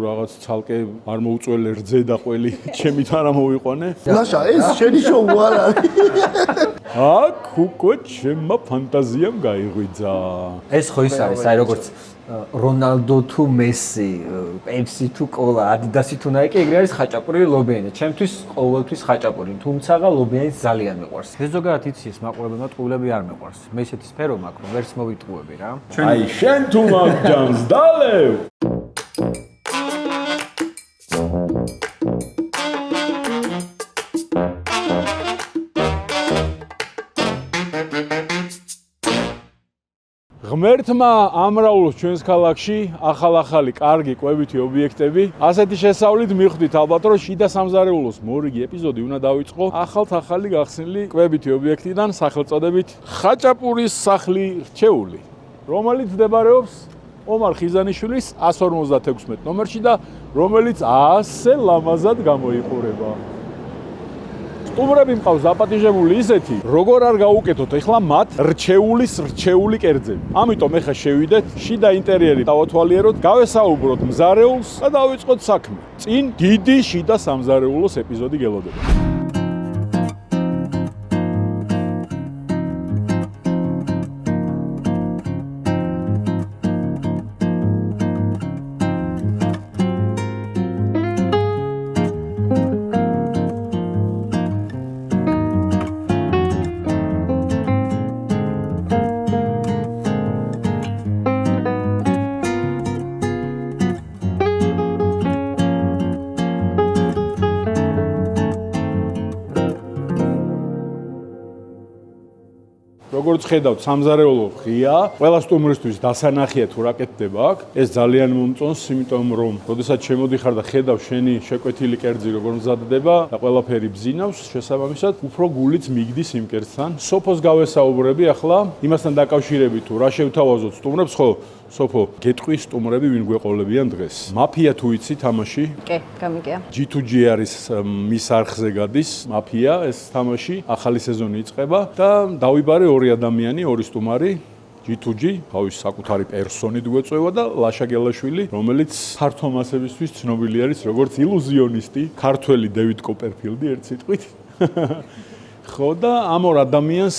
რაღაც ცალკე არ მოუწველე რძე და ყველი ჩემით არ მოიყვანე. ლაშა, ეს შენი შოუ არ არის. აქ უკვე ჩემმა ფანტაზიამ გაიღვიძა. ეს ხო ის არის, აი როგორც რონალდო თუ მესი, პეპსი თუ კოლა, ადიდასი თუ ნაიკი, ეგრე არის ხაჭაპური ლობიანი. ჩემთვის ყოველთვის ხაჭაპური, თუმცა ლობიანი ძალიან მიყვარს. ეს ზოგადად იცი ეს მაყურებელმა ტყუილები არ მიყვარს. მე ისეთი სფერო მაქვს, რომ ვერც მოვიტყუები რა. აი შენ თუ მაგჯანს დალევ. ღმერთმა ამრავლოს ჩვენს ქალაქში ახალ-ახალი კარგი კვებითი ობიექტები. ასეთი შესავლით მიხვდით ალბათ, რომ შიდა სამზარეულოს მორიგი ეპიზოდი უნდა დავიწყო ახალ-ახალი გახსნილი კვებითი ობიექტიდან სახელწოდებით ხაჭაპურის სახლი რჩეული, რომელიც მდებარეობს ომარ ხიზანიშვილის 156 ნომერში და რომელიც ასე ლამაზად გამოიყურება. სტუმრები მყავს დაპატიჟებული ისეთი, როგორ არ გაუკეთოთ ეხლა მათ რჩეული კერძები. ამიტომ ეხლა შევიდეთ, შიდა ინტერიერი დავათვალიეროთ, გავესაუბროთ მზარეულს და დავიწყოთ საქმე. წინ დიდი შიდა სამზარეულოს ეპიზოდი გელოდება. როგორც ხედავთ, სამზარეულო ღია, ყველა სტუმრისთვის დასანახია თუ რა კეთდება აქ. ეს ძალიან მომწონს, იმიტომ რომ როდესაც შემოდიხარ და ხედავ შენი შეკვეთილი კერძი როგორ მზადდება და ყველაფერი ბზინავს, შესაბამისად, უფრო გულიც მიგდის იმ კერძთან. სოფოს გავესაუბრები ახლა, იმასთან დაკავშირებით თუ რა შევთავაზოთ სტუმრებს, ხო, სოფო, გეტყვი სტუმრები ვინ გვეყოლებიან დღეს. მაფია თუ იცი თამაში? კი, გამიგია. G2G არის მის არხზე გადის, მაფია ეს თამაში, ახალი სეზონი იწყება და დავიბარე ორი ადამიანი, ორი სტუმარი. G2G, თავის საკუთარი პერსონით გვეწევა და ლაშა გელაშვილი, რომელიც ფართო მასებისთვის ცნობილი არის როგორც ილუზიონისტი, ქართველი დევიდ კოპერფილდი ერთ სიტყვით. ხო და ამ ორ ადამიანს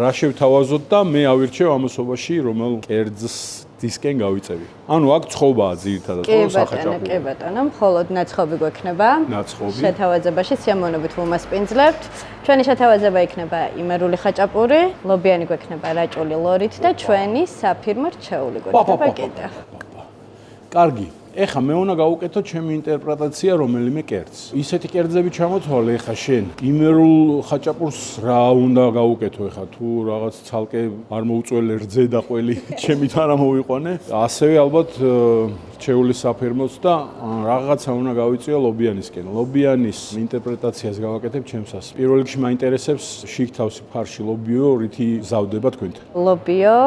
რა შევთავაზოთ და მე ავირჩევ ამასობაში რომელ კერძს დისკენ გავიწევი. ანუ აქ ცხობაა ძირითადად, ხო, სახაჭაპური. კი ბატონო, მხოლოდ ნაცხობი გვექნება. ნაცხობი. შეთავაზებაში სიამოვნებით ვუმასპინძლებთ. ჩვენი შეთავაზება იქნება იმერული ხაჭაპური, ლობიანი გვექნება რაჭული ლორით და ჩვენი საფირმო რჩეული გვექნება კიდე. კარგი. ეხა მე უნდა გავუკეთო ჩემი ინტერპრეტაცია რომელიმე კერძს. ისეთი კერძები ჩამოთვალე ეხა შენ. იმერულ ხაჭაპურს რა უნდა გავუკეთო ეხა თუ რაღაც ცალკე არ მოუწველე რძე და ყველი ჩემით არ მოიყვანე. ასევე ალბათ რჩეული საფერმოც და რაღაცა უნდა გავიწიო ლობიანისკენ. ლობიანის ინტერპრეტაციას გავაკეთებ ჩემსას. პირველ რიგში მაინტერესებს შიგთავსი ფარში ლობიო რითი ზავდება თქვენთან. ლობიო,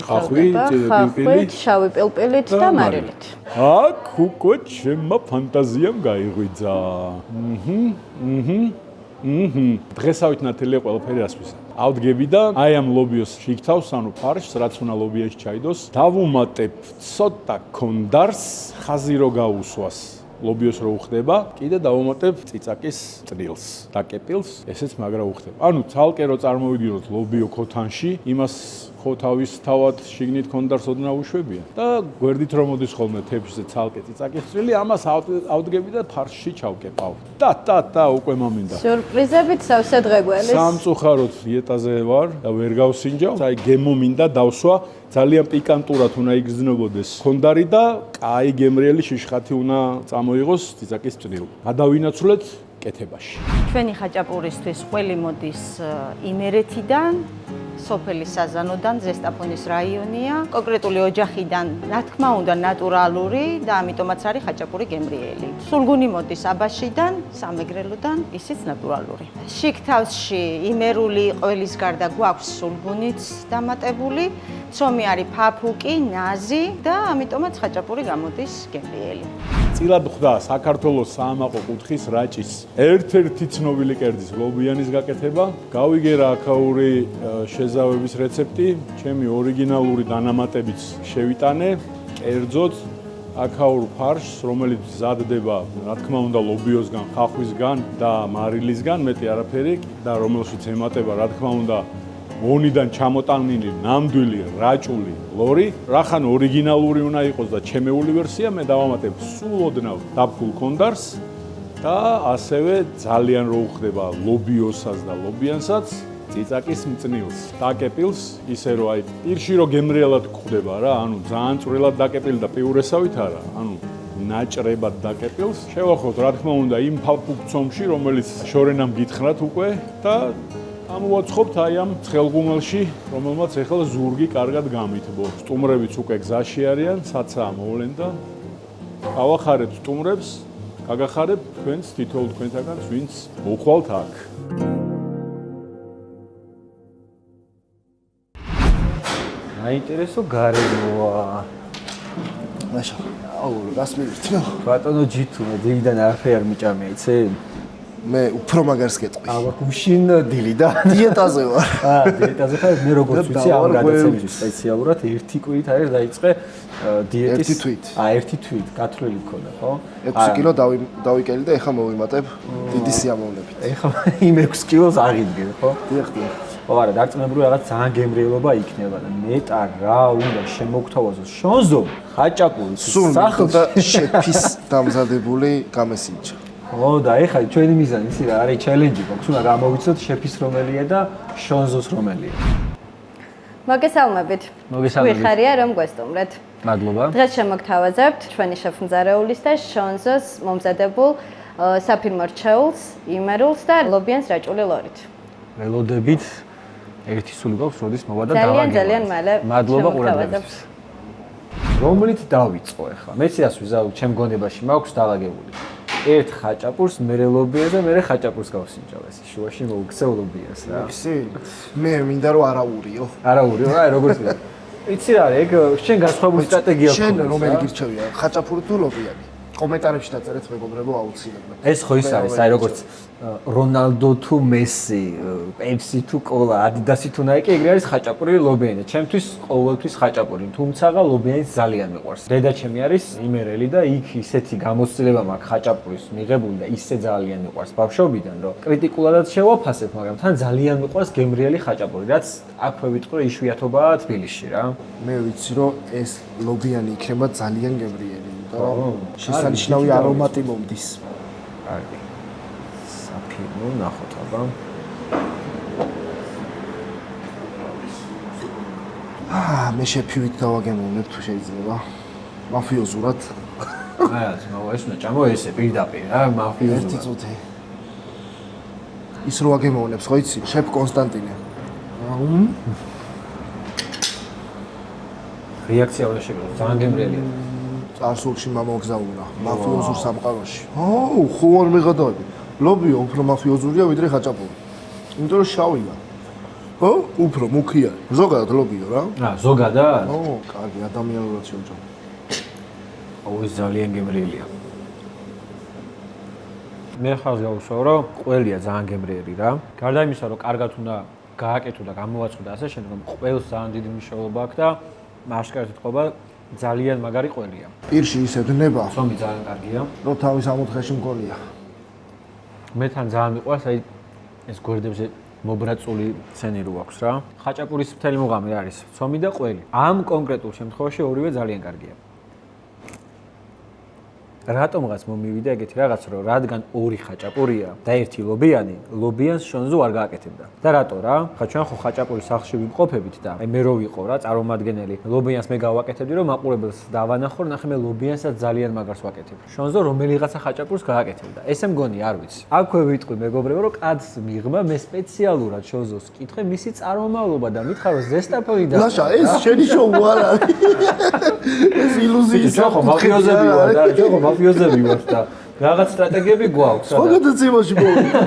ხახვით, შავი პილპილით და მარილით. აქ უკვე ჩემმა ფანტაზიამ გაიღვიძა. დღესავით ნათელია ყველაფერი ასვისა. ავდგები და აი ამ ლობიოს შიგთავს, ანუ ფარშს, რაც უნდა ლობიაში ჩაიდოს, დავუმატებ ცოტა კონდარს, ხაზი რო გაუსვას. ლობიოს რო უხდება, კიდე დავუმატებ წიწაკის წნილს, დაკეპილს, ესეც მაგრა უხდება. ანუ ცალკე რო წარმოვიდგინოთ ლობიო ქოთანში, იმას ხო თავისთავად შიგნით კონდარს ოდნა უშვებია და გვერდით რომ მოდის ხოლმე თეფშზე ცალკე წიწაკის წვრილი, ამას ავდგები და ფარშში ჩავკეპავ. და უკვე მამინდა. სიურპრიზებით სავსე დღე გველის. სამწუხაროდ დიეტაზე ვარ და ვერ გავსინჯავ. აი გემომინდა დავსვა, ძალიან პიკანტურად უნდა იგრძნობოდეს კონდარი და კაი გემრიელი შიშხათი უნდა წამოიღოს წიწაკის წვრილი. გადავინაცვლეთ კეთებაში. ჩვენი ხაჭაპურისთვის ყველი მოდის იმერეთიდან, სოფელი საზანოდან, ზესტაფონის რაიონია, კონკრეტული ოჯახიდან, რა თქმა უნდა, ნატურალური და ამიტომაც არის ხაჭაპური გემრიელი. სულგუნი მოდის აბაშიდან, სამეგრელოდან, ისიც ნატურალური. შიგთავსში იმერული ყველის გარდა გვაქვს სულგუნიც დამატებული, ცომი არის ფაფუკი, ნაზი და ამიტომაც ხაჭაპური გამოდის გემრიელი. წილად ხვდა საქართველოს საამაყო კუთხის რაჭის ერთ-ერთი ცნობილი კერძის ლობიანის გაკეთება. გავიგე რა აქაური შეზავების რეცეპტი, ჩემი ორიგინალური დანამატებიც შევიტანე, კერძოდ აქაურ ფარშს, რომელიც მზადდება, რა თქმა უნდა, ლობიოსგან, ხახვისგან და მარილისგან, მეტი არაფერი და რომელშიც ემატება, რა თქმა უნდა, მონიდან ჩამოტანილი ნამდვილი რაჭული ლორი, რახან ორიგინალური უნდა იყოს და ჩემეული ვერსია, მე დავამატებ სულ ოდნავ დაფქულ კონდარს და ასევე ძალიან რო უხდება ლობიოსას და ლობიანსაც, წიწაკის მწნილს, დაკეპილს, ისე რომ აი პირში რო გემრიელად გვხდება რა, ანუ ძალიან წვრილად დაკეპილი და პიურესავით არა, ანუ ნაჭრებად დაკეპილს. შევახოთ, რა თქმა უნდა, იმ ფაფუქ ცომში, რომელიც შორენამ გითხრათ უკვე და ამოვაცხობთ აი ამ ცხელგუმელში, რომელმაც ახლა ზურგი კარგად გამითბო. სტუმრებიც უკვე გზაში არიან, საცაა მოვლენ და გავახარებთ სტუმრებს, გაგახარებთ თქვენს თითოეულ თქვენთაგანს, ვინც მოხვალთ აქ. აინტერესო გარემოა. მაშა. აუ, რას მივირთმევ? ბატონო ჯითუ, დილიდან არაფერი არ მიჭამია, იცი? მე უფრო მაგარს გეტყვი. აბა გუშინ დილი და დიეტაზე ვარ. დიეტაზე ხარ, მე როგორც ვიცი, ამ გადაცემის სპეციალურად ერთი კვირით არის დაიწყე დიეტის. ერთი თვით. ერთი თვით, გათვლილი მქონდა, ხო? 6 კილო დავიკელი და ეხლა მოვიმატებ დიდი სიამოვნებით. ეხლა იმ 6 კილოს აღიდგენ, ხო? დიახ. ხო, არა, დარწმუნებული რაღაც ძალიან გემრიელობა იქნება და ნეტა რა უნდა შემოგთავაზოს. შონზო, ხაჭაპური, სულ და შეფის დამზადებული გამესინჯა. ხო და ეხლა ჩვენი მიზანი ისი რა არის ჩელენჯი გვაქვს, უნდა გამოვიცოთ შეფის რომელია და შონზოს რომელია. მოგესალმებით. მოგესალმებით. გვიხარია რომ გვესტუმრეთ. მადლობა. დღეს შემოგთავაზებთ ჩვენი შეფმზარეულის და შონზოს მომზადებულ საფირმო რჩეულს, იმერულს და ლობიანს რაჭული ლორით. ველოდებით ერთი სული გვაქვს, როდის მოვა და ძალიან მალე მადლობა ყურადღებისთვის. რომლით დავიწყო ახლა? მეც რას ვიზავ, ჩემ გონებაში მაქვს დაალაგებული. ერთ ხაჭაპურს, მერე ლობიას და მერე ხაჭაპურს გავსინჯავ ეს შუაში მოვიქცევ ლობიას რა. ისი მე მინდა რომ არაურიო. არაურიო რა, როგორც ვიდა. იცი რა, ეგ შენ განსხვავებული სტრატეგია აქვს. შენ რომელი გირჩევია? ხაჭაპური თუ ლობიანი? კომენტარებში დაწერეთ მეგობრებო აუცილებლად. ეს ხო ის არის, აი როგორც რონალდო თუ მესი, პეპსი თუ კოლა, ადიდასი თუ ნაიკი, ეგრე არის ხაჭაპური ლობიანი. ჩემთვის ყოველთვის ხაჭაპური, თუმცა ლობიანიც ძალიან მიყვარს. დედა ჩემი არის იმერელი და იქ ისეთი გამოცდილება მაქვს ხაჭაპურის მიღებული და ისე ძალიან მიყვარს ბავშვობიდან, რომ კრიტიკულადაც შევაფასებ, მაგრამ თან ძალიან მიყვარს გემრიელი ხაჭაპური, რაც აქვე ვიტყვი იშვიათობაა თბილისში რა. მე ვიცი რომ ეს ლობიანი იქნება ძალიან გემრიელი. შესანიშნავი არომატი მომდის. კარგი. საფირმო ნახოთ აბა. მე შეფივით დავაგემოვნებ თუ შეიძლება. მაფიოზურად. აი, ეს უნდა ჭამო ესე პირდაპირ რა, მაფიოზურად. ერთი წუთი. ის რო აგემოვნებს, ხო იცი? შეფ კონსტანტინე. რეაქცია უნდა შეგძლო, ძალიან გემრიელია. წარსულში მამოგზაურა მაფიოზურ სამყაროში. აუ, ხო არ მეღადავები. ლობიო უფრო მაფიოზურია ვიდრე ხაჭაპური. იმიტომ რომ შავია. ხო? უფრო მუქია. ზოგადად ლობიო რა. ზოგადად? ო, კარგი, ადამიანურად შევჭამ. აუ, ეს ძალიან გემრიელია. მე ხალხს გავუსვავ, რომ ყველია ძალიან გემრიელი რა. გარდა იმისა, რომ კარგად უნდა გააკეთო და გამოვაცხო და ასე შემდეგ, ყველს ძალიან დიდი მნიშვნელობა აქვს და მასკარით ეთყობა ძალიან მაგარი ყველია. პირში ისე დნება, სომი ძალიან კარგია. რომ თავის ამოთხეში მგონია. მე თან ძალიან მიყვარს აი ეს გვერდებზე მობრაწული სცენი რო აქვს რა. ხაჭაპურის მთელი მუღამი არის სომი და ყველი. ამ კონკრეტულ შემთხვევაში ორივე ძალიან კარგია. რატომღაც მომივიდა ეგეთი რაღაც, რომ რადგან ორი ხაჭაპურია და ერთი ლობიანი, ლობიანს შონზო არ გააკეთებდა. და რატო რა? ხა ჩვენ ხო ხაჭაპურის სახლში ვიმყოფებით და აი მე რო ვიყო რა წარმომადგენელი, ლობიანს მე გავაკეთებდი, რომ მაყურებელს დავანახო, ნახე მე ლობიანსაც ძალიან მაგარს ვაკეთებ. შონზო რომელიღაცა ხაჭაპურს გააკეთებდა. ესე მგონი არ ვიცი. აქვე ვიტყვი მეგობრებო, რომ კაცს მიღმა მე სპეციალურად შონზოს კითხე მისი წარმომავლობა და მითხრა რომ ზესტაფონი და ლაშა, ეს შენი შოუ არ არის. ეს ილუზიის ხო მაფიოზები ვარ და ხო მაფიოზები ვარ და რაღაც სტრატეგიები გვაქვს. ხო გადაცემაში მოვიდა.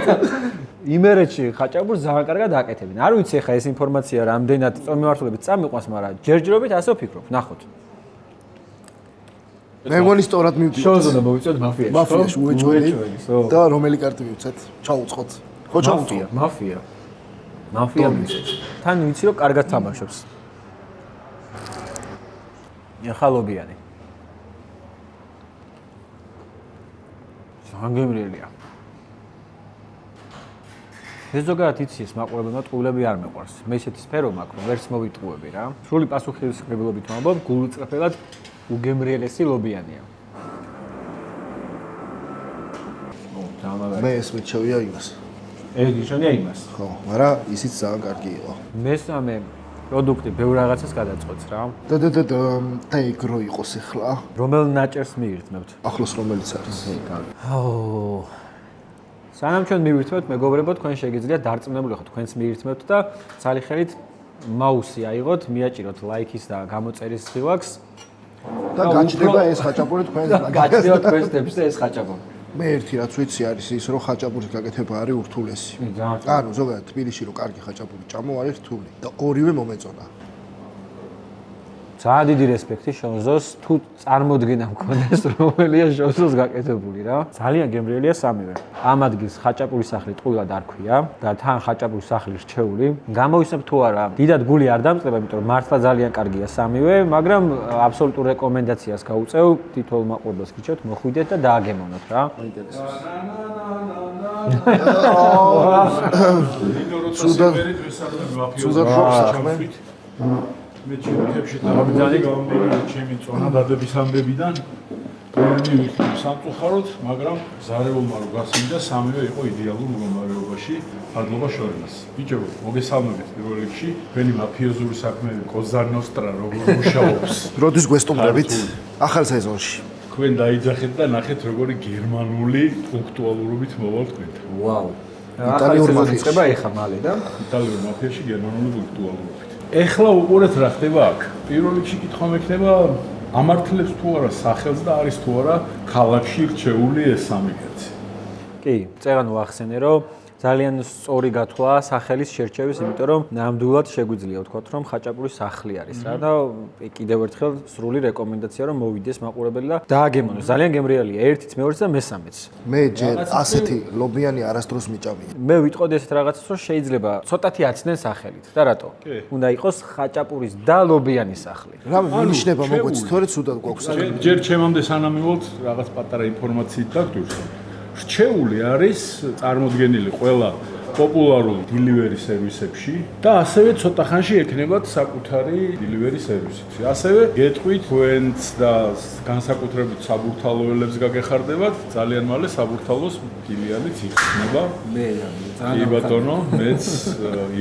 იმერეთში ხაჭაპურს ძალიან კარგად აკეთებენ. არ ვიცი ხა ეს ინფორმაცია რამდენად წომიმართულებით წამიყვანს, მაგრამ ჯერჯერობით ასე ვფიქრობ. ნახოთ. მე მგონი სწორად მივდივართ. შოუს უნდა მოვიწოთ მაფიაში. მაფიაში უეჭველი. და რომელი კარტი მივცეთ? ჩაუწყოთ. ხო ჩაუწყო. მაფია. მაფია მივცეთ. თან ვიცი რომ კარგად თამაშობს. ახალობიანი. ანგემრიელია. ეს ზოგადად იცი ეს მაყურებელმა ტყუილები არ მეყვარს. მე ისეთი სფერო მაქვს, რომ ვერც მოვიტყუები რა. სრული პასუხისმგებლობით ვამბობ, გულწრფელად უგემრიელესი ლობიანია. მე ეს მიჩვია იმას. ეს ნიშნავია იმას. ხო, მაგრამ ისიც ძალიან კარგი იყო. მესამე პროდუქტი ბევრ რაღაცას გადაწყვეტს რა. და ეგ რო იყოს ახლა. რომელ ნაჭერს მიირთმევთ? ახლოს რომელიც არის. აუ. სანამ ჩვენ მივირთმევთ, მეგობრებო, თქვენ შეგიძლიათ დარწმუნებული ხართ, თქვენც მივირთმევთ და ცალი ხელით მაუსი აიღოთ, მიაჭიროთ ლაიქის და გამოწერის ღილაკს. და გაჩნდება ეს ხაჭაპური თქვენს გაჩნდება თქვენს თემში და ეს ხაჭაპური. მე ერთი რაც ვიცი არის ის, რომ ხაჭაპურის გაკეთება არის ურთულესი. ანუ ზოგადად თბილისში რომ კარგი ხაჭაპური ჭამო არის რთული და ორივე მომეწონა. ძალიან დიდი რესპექტი შონზოს, თუ წარმოდგენა მქონდეს რომელია შონზოს გაკეთებული რა. ძალიან გემრიელია სამივე. ამ ადგილს ხაჭაპურის სახლი ტყუილად არ ქვია და თან ხაჭაპურის სახლი რჩეული. გამოვისმენთ თუ არა, დიდად გული არ დამწყება, იმიტომ რომ მართლა ძალიან კარგია სამივე, მაგრამ აბსოლუტურ რეკომენდაციას გავუწევ თითოეულ მაყურებელს გიჩვენთ, მოხვიდეთ და დააგემოვნოთ რა. ცუდად მე ჩემში დავიძალი გამბილი ჩემი წონა დადების ამბებიდან მე ვიხდი სამწუხაროდ, მაგრამ ზარეულმა რო გასინდა სამივე იყო იდეალურ მდგომარეობაში ფარგლობა შორნას. ბიჭო, მოგესალმებით პირველ რიგში, თქვენი მაფიოზური საქმეები კოზარნოსტრა როგორ მუშაობს. როდის გვესტუმრებით ახალ სეზონში. თქვენ დაიძახეთ და ნახეთ როგორი გერმანული პუნქტუალურობით მოვალ თქვენთან. ვაუ. იტალიურ მაფიაში ხდება ეხა მალე და იტალიურ მაფიაში გერმანული პუნქტუალურობით. ეხლა უყურეთ რა ხდება აქ. პირველ რიგში კითხვა მექნება ამართლებს თუ არა სახელს და არის თუ არა ქალაქში რჩეული ეს სამი კაცი. კი, წერან ვახსენე რომ ძალიან სწორი გათვლა სახელის შერჩევის, იმიტომ რომ ნამდვილად შეგვიძლია ვთქვათ, რომ ხაჭაპურის სახლი არის რა და კიდევ ერთხელ სრული რეკომენდაცია რომ მოვიდეს მაყურებელი და დააგემოვნოს. ძალიან გემრიელია ერთიც, მეორეც და მესამეც. მე ჯერ ასეთი ლობიანი არასდროს მიჭამია. მე ვიტყოდი ესეთ რაღაცას, რომ შეიძლება ცოტათი აცდნენ სახელით და რატო? უნდა იყოს ხაჭაპურის და ლობიანი სახლი. რამე მინიშნება მოგვეც, თორე ცუდად გვაქვს. ჯერ ჩემამდე სანამ მივალთ რაღაც პატარა ინფორმაციით დაგტვირს. რჩეული არის წარმოდგენილი ყველა პოპულარულ delivery სერვისებში და ასევე ცოტა ხანში ექნებათ საკუთარი delivery სერვისიც. ასევე გეტყვით თქვენც და განსაკუთრებით საბურთალოელებს გაგეხარდებათ, ძალიან მალე საბურთალოს ფილიალიც იქნება. მე კი ბატონო, მეც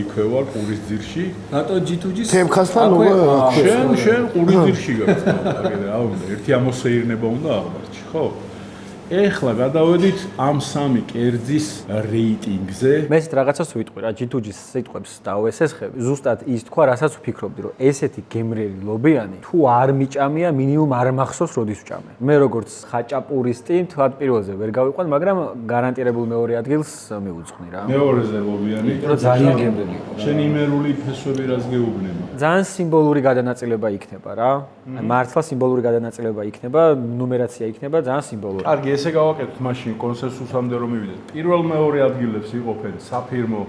იქვე ვარ ყურის ძირში. რატო G2G-ს თემხასთან შენ ყურის ძირში გაქვს. აუ, ერთი ამოსეირნება უნდა აღმარჩი, ხო? ეხლა გადავედით ამ სამი კერძის რეიტინგზე. მე ეს რაღაცას ვიტყვი რა, G2G-ს სიტყვებს დავესესხები. ზუსტად ის თქვა, რასაც ვფიქრობდი, რომ ესეთი გემრიელი ლობიანი თუ არ მიჭამია, მინიმუმ არ მახსოვს როდის ვჭამე. მე როგორც ხაჭაპურისტი, თვად პირველზე ვერ გავიყვან, მაგრამ გარანტირებულ მეორე ადგილს მივუძღვნი რა. მეორეზე ლობიანი. ძალიან გემრიელი იყო. შენ იმერული ფესვები რას გეუბნება? ძალიან სიმბოლური გადანაწილება იქნება რა. მართლა სიმბოლური გადანაწილება იქნება, ნუმერაცია იქნება ძალიან სიმბოლური. კარგი, ესე გავაკეთოთ მაშინ კონსენსუსამდე რომ მივიდეთ. პირველ მეორე ადგილებს იყოფენ საფირმო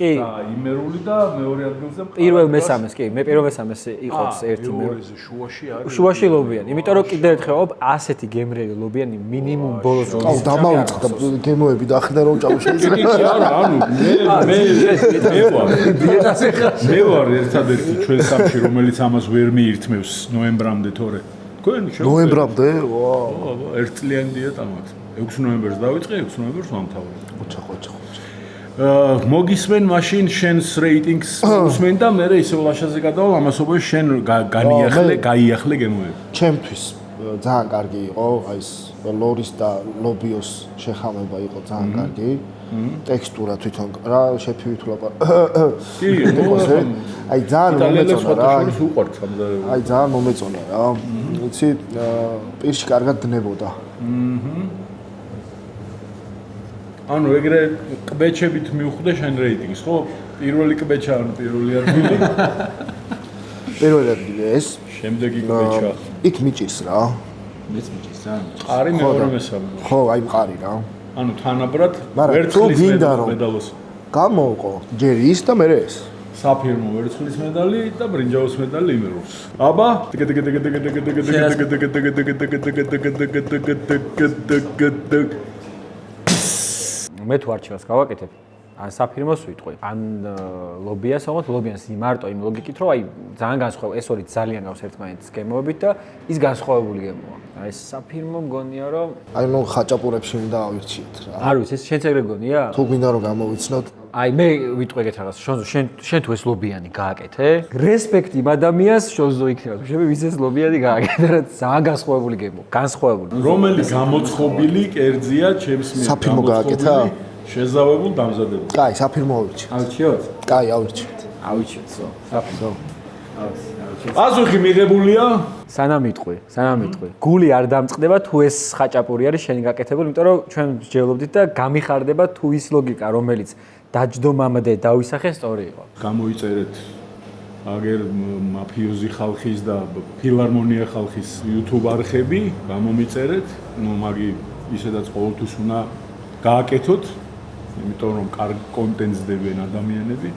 კი. და იმერული და მეორე ადგილზე პირველ მესამეს, კი, მე პირველ მესამეს იყოს ერთი მე. მეორეზე შუაში არის. შუაში ლობიანი, იმიტომ რომ კიდევ ერთხელ ვამბობ, ასეთი გემრიელი ლობიანი მინიმუმ ბოლოს რომ აუ დამავიწყდა გემოები და ახლა რომ ჭამო შეიძლება. კი, არა, ანუ მე ვარ ერთადერთი ჩვენ სამში, რომელიც ამას ვერ მიირთმევს ნოემბრამდე თორე. თქვენ ნოემბრამდე? ვაუ. ერთწლიანი დიეტა მაქვს. 6 ნოემბერს დავიწყე, 6 ნოემბერს ვამთავრე. ხოჭა. მოგისმენ მაშინ შენს რეიტინგს უსმენ და მე ისევ ლაშაზე გადავალ ამასობაში შენ გაიახლე გემოები. ჩემთვის ძალიან კარგი იყო, აი ეს ლორის და ლობიოს შეხამება იყო ძალიან კარგი. ტექსტურა თვითონ რა შეფივით ვლაპარ. კი, აი ძალიან მომეწონა რა. უყვართ სამზარეულო. აი ძალიან მომეწონა რა. ვიცი, პირში კარგად დნებოდა. ანუ ეგრე კბეჩებით მივხვდე შენ რეიტინგს, ხო? პირველი კბეჩა ან პირველი ადგილი? პირველი ადგილი ეს. შემდეგი კბეჩა. იქ მიჭირს რა. მეც მიჭირს რა. ყარი მეორე მესამე. ხო, აი მყარი რა. ანუ თანაბრად მაგრამ თუ გინდა რომ მედალოს გამოვყო, ჯერ ის და მე ეს. საფირმო ვერცხლის მედალი და ბრინჯაოს მედალი იმერულს. აბა, მე თუ არჩევას გავაკეთებ, ან საფირმოს ვიტყვი, ან ლობიას, თუმცა ლობიანს მარტო იმ ლოგიკით, რომ აი ძალიან განსხვავებული, ეს ორი ძალიან გავს ერთმანეთს გემოებით და ის განსხვავებული გემოა. აი საფირმო მგონია, რომ აი ნუ ხაჭაპურებში უნდა ავირჩიეთ რა. არ ვიცი, ეს შენც ეგრე გონია? თუ გინდა რომ გამოვიცნოთ, აი მე ვიტყვი ეგეთ რაღაც, შენ თუ ეს ლობიანი გააკეთე, რესპექტი იმ ადამიანს შონზო იქნება. შენ ვის ეს ლობიანი გააკეთე, რა ძალიან განსხვავებული გემო, განსხვავებული. რომელი გამოცხობილი კერძია ჩემს მიერ? საფირმო გააკეთა? შეზავებულ დამზადებულ. კაი, საფირმო ავირჩიეთ. ავირჩიოთ? კაი, ავირჩიეთ. ავირჩიოთო. საფირმო. პასუხი მიღებულია? სანამ იტყვი. გული არ დამწყდება თუ ეს ხაჭაპური არის შენი გაკეთებული, იმიტომ რომ ჩვენ ვსჯელობდით და გამიხარდება თუ ის ლოგიკა, რომელიც დაჯდომამდე დავისახე სწორი იყო. გამოიწერეთ აგერ მაფიოზი ხალხის და ფილარმონია ხალხის YouTube არხები, გამომიწერეთ, ნუ მაგი ისედაც ყოველთვის უნდა გააკეთოთ, იმიტომ რომ კარგ კონტენტს დებენ ადამიანები.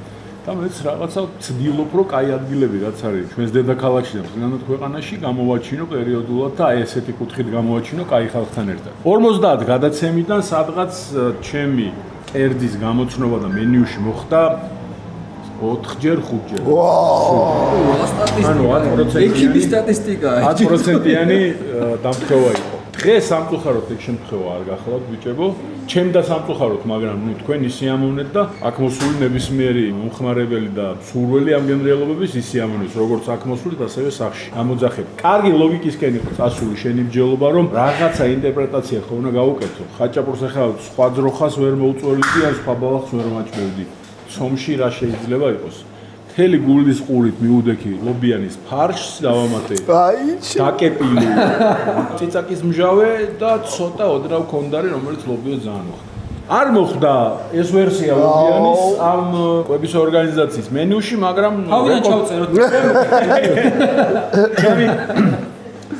და მეც რაღაცა ვცდილობ, რომ კაი ადგილები რაც არის ჩვენს დედაქალაქში და მთლიანად ქვეყანაში გამოვაჩინო პერიოდულად და აი ესეთი კუთხით გამოვაჩინო კაი ხალხთან ერთად. 50 გადაცემიდან სადღაც ჩემი კერძის გამოცნობა და მენიუში მოხდა 4-ჯერ, 5-ჯერ. ვაუ! ანუ 10%-იანი ექიპის სტატისტიკაა. 10%-იანი დამხევა იყო. დღეს სამწუხაროდ ეგ შემთხვევა არ გახლავთ ბიჭებო. ჩემ და სამწუხაროდ, მაგრამ ნუ თქვენი სიამოვნეთ და აქ მოსული ნებისმიერი მომხმარებელი და სურველი ამ გემრიელობების ისიამოვნებს, როგორც აქ მოსულით, ასევე სახში. გამოძახებ. კარგი ლოგიკისკენ იყო წასული შენი მსჯელობა, რომ რაღაცა ინტერპრეტაცია ხო უნდა გავუკეთო. ხაჭაპურს ახლა სხვა ძროხას ვერ მოუწვევდი, ან სხვა ბალახს ვერ მაჭმევდი. ცომში რა შეიძლება იყოს? მთელი გულის ყურით მიუდექი ლობიანის ფარშს დავამატე. აი, დაკეპილი. ციცაკის მჟავე და ცოტა ოდრავ კონდარი, რომელიც ლობიო ძალიან მოხდა. არ მოხდა ეს ვერსია ლობიანის ამ კვების ორგანიზაციის მენიუში, მაგრამ თავიდან ჩავწეროთ.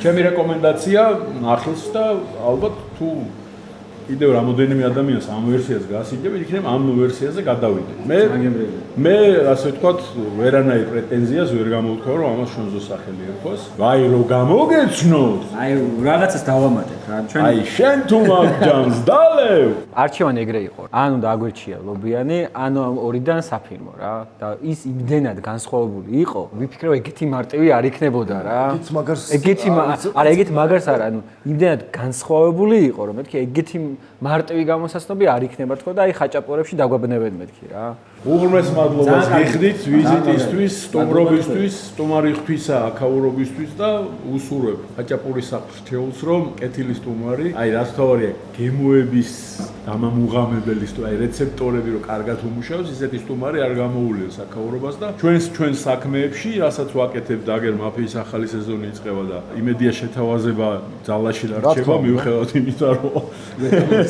ჩემი რეკომენდაცია ნახეს და ალბათ თუ კიდევ რამოდენიმე ადამიანს ამ ვერსიას გასინჯებენ, იქნება ამ ვერსიაზე გადავიდე. მე ასე ვთქვათ, ვერანაირ პრეტენზიას ვერ გამოვთქვა, რომ ამას შონზო სახელი ერქოს. აი რო გამოგეცნოთ. აი რაღაცას დავამატეთ რა. ჩვენ აი შენ თუ მაგჯანს დალევ. არჩევანი ეგრე იყო. ან უნდა აგვირჩია ლობიანი, ან ამ ორიდან საფირმო რა. და ის იმდენად განსხვავებული იყო, ვიფიქრე რომ ეგეთი მარტივი არ იქნებოდა რა. ეგეთი მაგარს არა, ანუ იმდენად განსხვავებული იყო, რომ მეთქი ეგეთი მარტივი გამოსაცნობი არ იქნება თქო და აი ხაჭაპურებში დაგვაბნევენ მეთქი რა. უღრმეს მადლობას გიხდით ვიზიტისთვის, სტუმრობისთვის, სტუმარი ღვთისა აქაურობისთვის და უსურვებ ხაჭაპურის სახლს, რომ კეთილი სტუმარი, აი რაც თავარია, გემოების დამამუღამებელი აი რეცეპტორები რომ კარგად უმუშავებს, ისეთი სტუმარი არ გამოუვლენს აქაურობას და ჩვენს საქმეებში, რასაც ვაკეთებთ, აგერ მაფიის ახალი სეზონი იწყება და იმედია შეთავაზება ძალაში დარჩება, მიუხედავად იმისა, რომ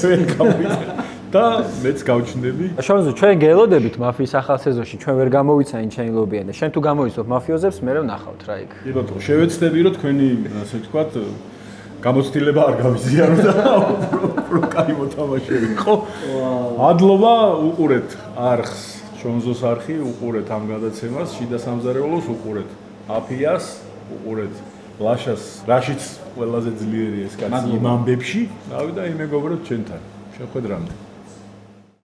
ვერ გავიწევ და მეც გავჩნდები. შონზო ჩვენ გელოდებით მაფიის ახალ სეზონში ჩვენ ვერ გამოვიცანი ჩენი ლობიანი და შენ თუ გამოვიცნობ მაფიოზებს მე ვნახავთ რა იქ. კი ბატონო, შევეცდები რომ თქვენი ასე ვთქვათ გამოცდილება არ გავიზიარო და უფრო კაი მოთამაშე იყო. ადლობა უყურეთ არხს, შონზოს არხი უყურეთ ამ გადაცემას, შიდა სამზარეულოს უყურეთ, აფიას უყურეთ, ლაშას, რაშიც ყველაზე ძლიერია ეს კაცი იმ ამბებში. დავიდა იმ მეგობრებს ჩვენთან. შეხვედრამდე.